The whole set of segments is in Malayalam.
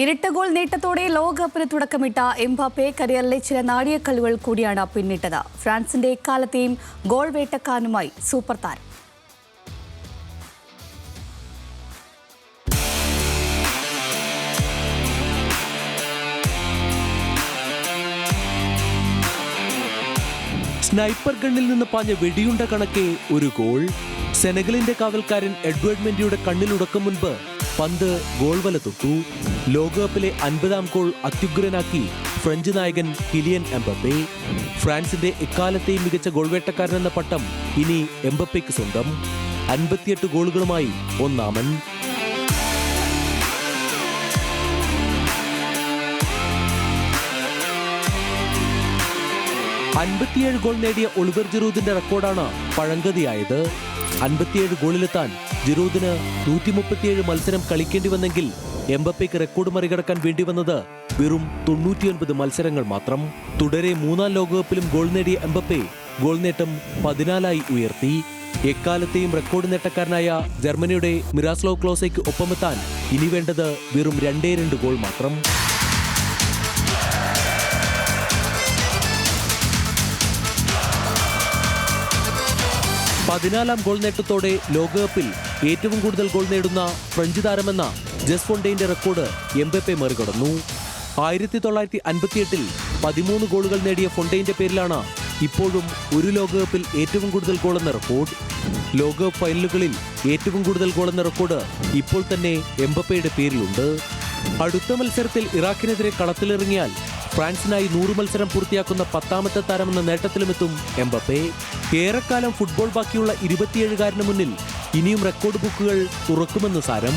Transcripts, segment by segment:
ഇരട്ട ഗോൾ നേട്ടത്തോടെ ലോകകപ്പിന് തുടക്കമിട്ട എംബാപ്പെ കരിയറിലെ ചില നാഴികക്കല്ലുകൾ കൂടിയാണ് പിന്നിട്ടത്. ഫ്രാൻസിന്റെ എക്കാലത്തെയും ഗോൾ വേട്ടക്കാരനുമായി സൂപ്പർ താരം. സ്നൈപ്പർ ഗണ്ണിൽ നിന്ന് പാഞ്ഞ വെടിയുണ്ട കണക്കെ ഒരു ഗോൾ. സെനഗലിന്റെ കാവൽക്കാരൻ എഡ്വേർഡ് മെൻഡിയുടെ കണ്ണിലുടക്കം മുൻപ് പന്ത് ഗോൾ വല തൊട്ടു. ലോകകപ്പിലെ 50ാം ഗോൾ അത്യുഗ്രനാക്കി ഫ്രഞ്ച് നായകൻ കിലിയൻ എംബപ്പെ. ഫ്രാൻസിന്റെ എക്കാലത്തെയും മികച്ച ഗോൾ വേട്ടക്കാരനെന്ന പട്ടം ഇനി എംബപ്പയ്ക്ക് സ്വന്തം. 58 ഗോളുകളുമായി ഒന്നാമൻ. ാണ് ഗോൾ നേടിയ ഒളിവർ ജിറൂദിന്റെ റെക്കോർഡാണ് പഴങ്കതിയായത്. 57 ഗോളിലെത്താൻ ജിറൂദിന് 137 മത്സരം കളിക്കേണ്ടി വന്നെങ്കിൽ എംബപ്പയ്ക്ക് റെക്കോർഡ് മറികടക്കാൻ വേണ്ടി വന്നത് വെറും 99 മത്സരങ്ങൾ മാത്രം. തുടരെ 3ാം ലോകകപ്പിലും ഗോൾ നേടിയ എംബപ്പെ ഗോൾ നേട്ടം 14 ഉയർത്തി. എക്കാലത്തെയും റെക്കോർഡ് നേട്ടക്കാരനായ ജർമ്മനിയുടെ മിറാസ്ലോവ് ക്ലോസയ്ക്ക് ഒപ്പമെത്താൻ ഇനി വേണ്ടത് വെറും 2 ഗോൾ മാത്രം. 14ാം ഗോൾ നേട്ടത്തോടെ ലോകകപ്പിൽ ഏറ്റവും കൂടുതൽ ഗോൾ നേടുന്ന ഫ്രഞ്ച് താരമെന്ന ജസ് ഫോണ്ടെയിന്റെ റെക്കോർഡ് എംബപ്പെ മറികടന്നു. 1958-ൽ 13 ഗോളുകൾ നേടിയ ഫോണ്ടെയിന്റെ പേരിലാണ് ഇപ്പോഴും ഒരു ലോകകപ്പിൽ ഏറ്റവും കൂടുതൽ ഗോളെന്ന റെക്കോർഡ്. ലോകകപ്പ് ഫൈനലുകളിൽ ഏറ്റവും കൂടുതൽ ഗോളെന്ന റെക്കോർഡ് ഇപ്പോൾ തന്നെ എംബപ്പയുടെ പേരിലുണ്ട്. അടുത്ത മത്സരത്തിൽ ഇറാഖിനെതിരെ കളത്തിലിറങ്ങിയാൽ ഫ്രാൻസിനായി 100 മത്സരം പൂർത്തിയാക്കുന്ന 10ാമത്തെ താരമെന്ന നേട്ടത്തിലുമെത്തും എംബപ്പെ. ഏറെക്കാലം ഫുട്ബോൾ ബാക്കിയുള്ള 27-കാരന് മുന്നിൽ ഇനിയും റെക്കോർഡ് ബുക്കുകൾ തുറക്കുമെന്ന് സാരം.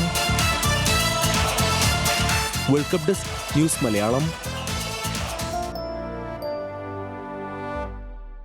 World cup desk news Malayalam.